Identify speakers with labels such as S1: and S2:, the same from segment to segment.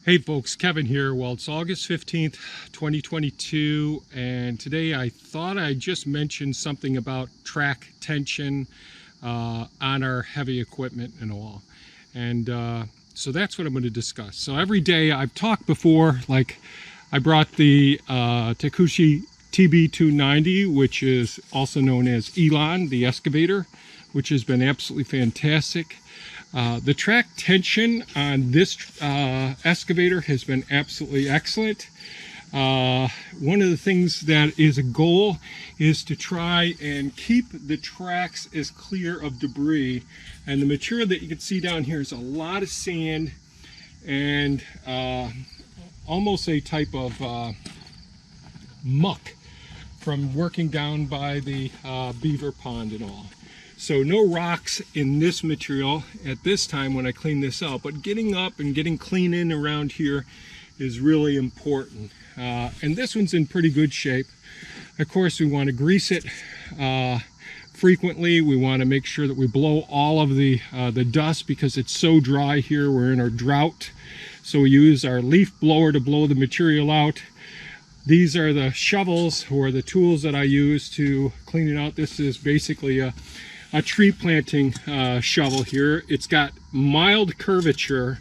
S1: Hey folks, Kevin here. Well, it's August 15th, 2022, and today I thought I'd just mention something about track tension on our heavy equipment and all. And so that's what I'm going to discuss. So every day, I've talked before, like I brought the Takushi TB290, which is also known as Elon, the excavator, which has been absolutely fantastic. The track tension on this excavator has been absolutely excellent. One of the things that is a goal is to try and keep the tracks as clear of debris. And the material that you can see down here is a lot of sand and almost a type of muck from working down by the beaver pond and all. So no rocks in this material at this time when I clean this out, but getting up and getting clean in around here is really important. And this one's in pretty good shape. Of course, we want to grease it frequently. We want to make sure that we blow all of the dust because it's so dry here. We're in our drought. So we use our leaf blower to blow the material out. These are the shovels or the tools that I use to clean it out. This is basically a tree planting shovel here. It's got mild curvature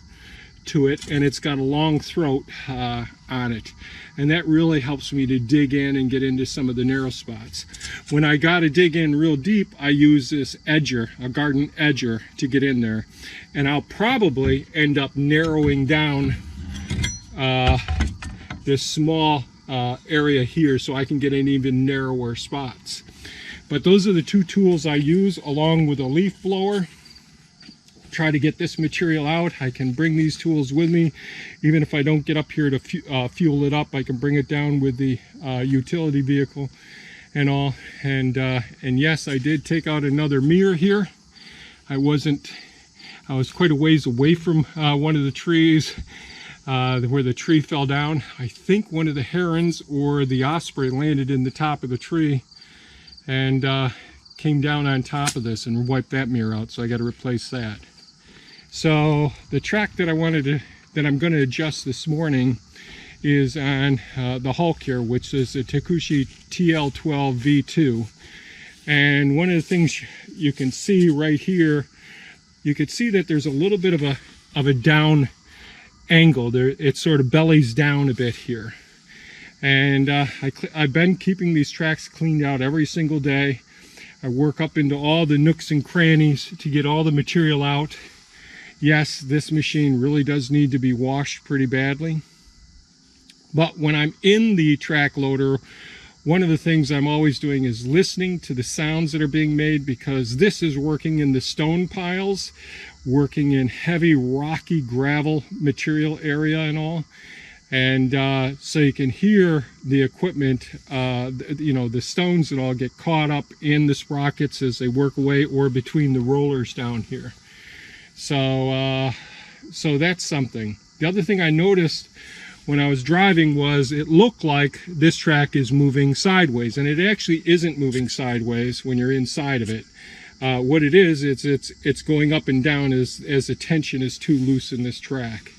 S1: to it and it's got a long throat on it, and that really helps me to dig in and get into some of the narrow spots. When I got to dig in real deep, I use this edger, a garden edger, to get in there, and I'll probably end up narrowing down this small area here so I can get in even narrower spots. But those are the two tools I use, along with a leaf blower. Try to get this material out. I can bring these tools with me. Even if I don't get up here to fuel it up, I can bring it down with the utility vehicle and all. And yes, I did take out another mirror here. I was quite a ways away from one of the trees where the tree fell down. I think one of the herons or the osprey landed in the top of the tree and came down on top of this and wiped that mirror out, so I got to replace that. So the track that I'm going to adjust this morning is on the Hulk here, which is a Takushi TL12 V2. And one of the things you can see right here, you can see that there's a little bit of a down angle there. It sort of bellies down a bit here. And I've been keeping these tracks cleaned out every single day. I work up into all the nooks and crannies to get all the material out. Yes, this machine really does need to be washed pretty badly. But when I'm in the track loader, one of the things I'm always doing is listening to the sounds that are being made, because this is working in the stone piles, working in heavy rocky gravel material area and all. And so you can hear the equipment, the stones that all get caught up in the sprockets as they work away or between the rollers down here. So that's something. The other thing I noticed when I was driving was it looked like this track is moving sideways, and it actually isn't moving sideways when you're inside of it. What it is, it's going up and down as the tension is too loose in this track.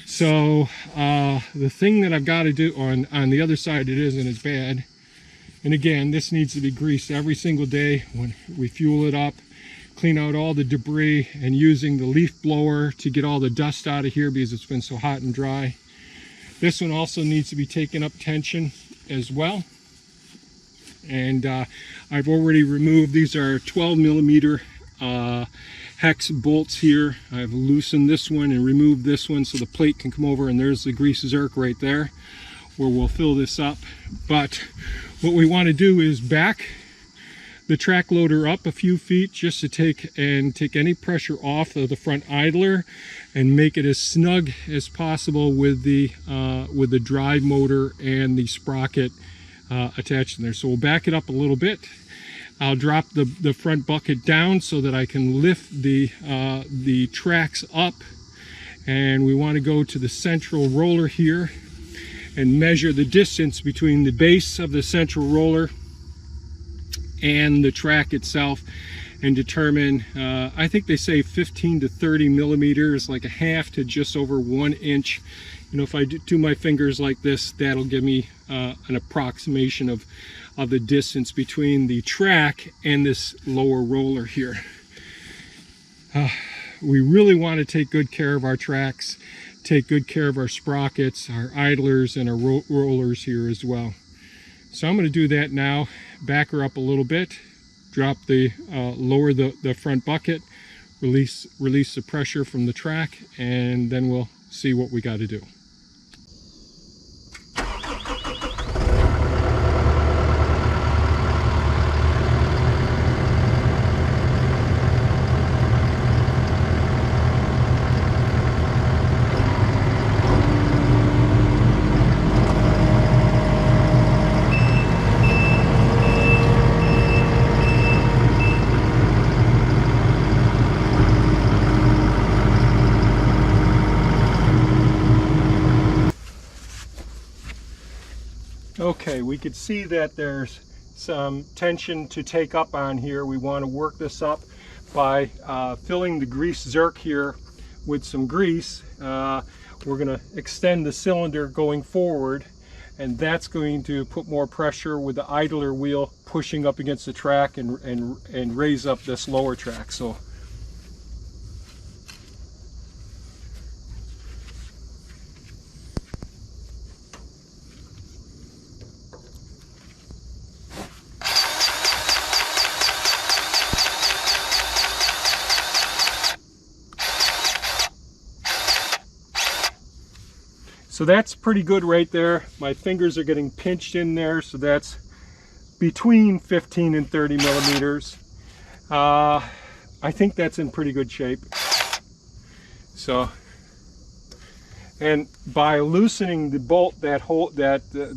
S1: So the thing that I've got to do on the other side, it isn't as bad. And again, this needs to be greased every single day when we fuel it up, clean out all the debris, and using the leaf blower to get all the dust out of here because it's been so hot and dry. This one also needs to be taken up tension as well. And I've already removed, these are 12 millimeter hex bolts here. I've loosened this one and removed this one so the plate can come over, and there's the grease zerk right there where we'll fill this up. But what we want to do is back the track loader up a few feet just to take any pressure off of the front idler and make it as snug as possible with the drive motor and the sprocket attached in there. So we'll back it up a little bit. I'll drop the front bucket down so that I can lift the tracks up, and we want to go to the central roller here and measure the distance between the base of the central roller and the track itself, and determine, I think they say 15 to 30 millimeters, like a half to just over 1 inch. You know, if I do my fingers like this, that'll give me an approximation of the distance between the track and this lower roller here. We really want to take good care of our tracks, take good care of our sprockets, our idlers, and our rollers here as well. So I'm going to do that now. Back her up a little bit, drop the lower the front bucket, release the pressure from the track, and then we'll see what we got to do. Okay, we could see that there's some tension to take up on here. We want to work this up by filling the grease zerk here with some grease. We're going to extend the cylinder going forward, and that's going to put more pressure with the idler wheel pushing up against the track and raise up this lower track. So that's pretty good right there. My fingers are getting pinched in there, so that's between 15 and 30 millimeters. I think that's in pretty good shape. So, and by loosening the bolt, that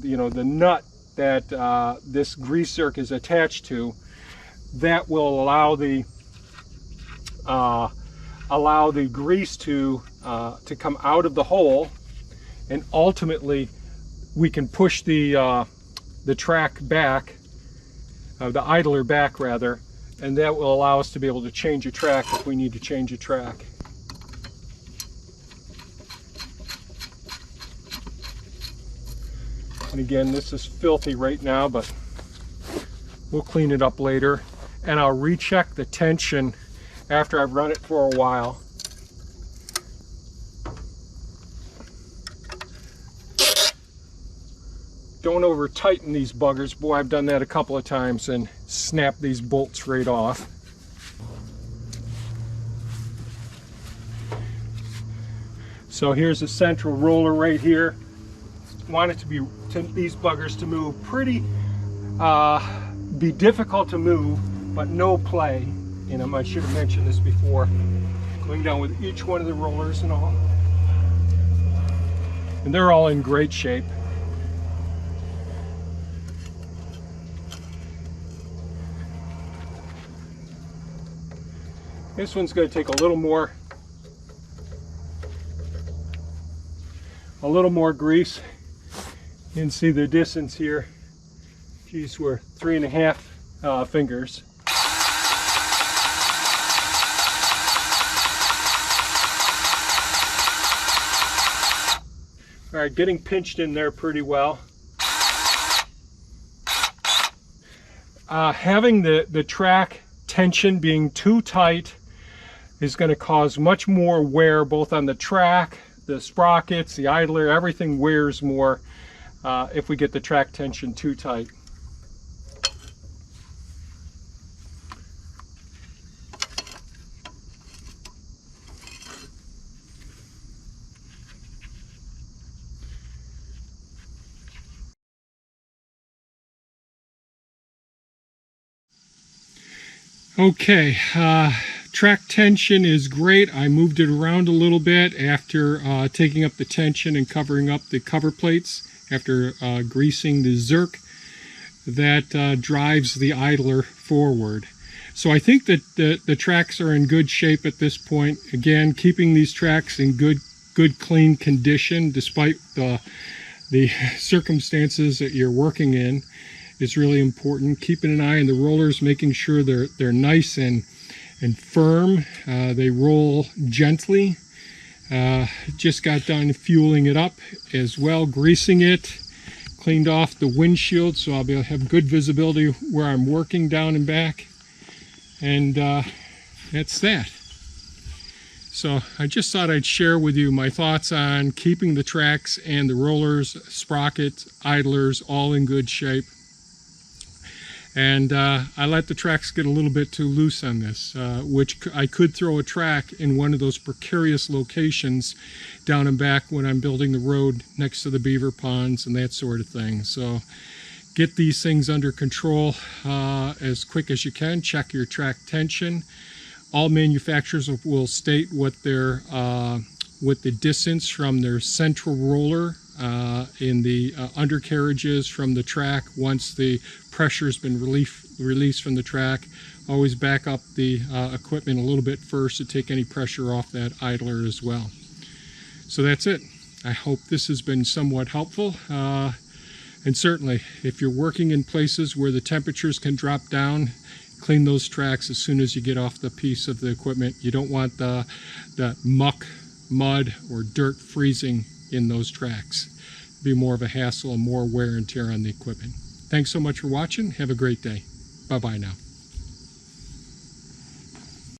S1: you know, the nut that this grease zerk is attached to, that will allow the grease to come out of the hole. And ultimately, we can push the track back, the idler back rather, and that will allow us to be able to change a track if we need to change a track. And again, this is filthy right now, but we'll clean it up later. And I'll recheck the tension after I've run it for a while. Don't over tighten these buggers. Boy, I've done that a couple of times and snapped these bolts right off. So here's the central roller right here. Want it to be these buggers to move pretty, be difficult to move, but no play in them. I should have mentioned this before. Going down with each one of the rollers and all. And they're all in great shape. This one's going to take a little more grease. You can see the distance here. Geez, we're 3.5 fingers. All right, getting pinched in there pretty well. Having the track tension being too tight is going to cause much more wear both on the track, the sprockets, the idler. Everything wears more if we get the track tension too tight. Okay, track tension is great. I moved it around a little bit after taking up the tension and covering up the cover plates after greasing the zerk. That drives the idler forward. So I think that the tracks are in good shape at this point. Again, keeping these tracks in good clean condition despite the circumstances that you're working in is really important. Keeping an eye on the rollers, making sure they're nice and firm. They roll gently. Just got done fueling it up as well, greasing it, cleaned off the windshield so I'll be able to have good visibility where I'm working down and back. And that's that. So I just thought I'd share with you my thoughts on keeping the tracks and the rollers, sprockets, idlers all in good shape. And I let the tracks get a little bit too loose on this, which I could throw a track in one of those precarious locations down and back when I'm building the road next to the beaver ponds and that sort of thing. So get these things under control as quick as you can. Check your track tension. All manufacturers will state what the distance from their central roller in the undercarriages from the track once the pressure's been released from the track. Always back up the equipment a little bit first to take any pressure off that idler as well. So that's it. I hope this has been somewhat helpful. And certainly, if you're working in places where the temperatures can drop down, clean those tracks as soon as you get off the piece of the equipment. You don't want the muck, mud, or dirt freezing in those tracks. It'd be more of a hassle and more wear and tear on the equipment. Thanks so much for watching. Have a great day. Bye-bye now.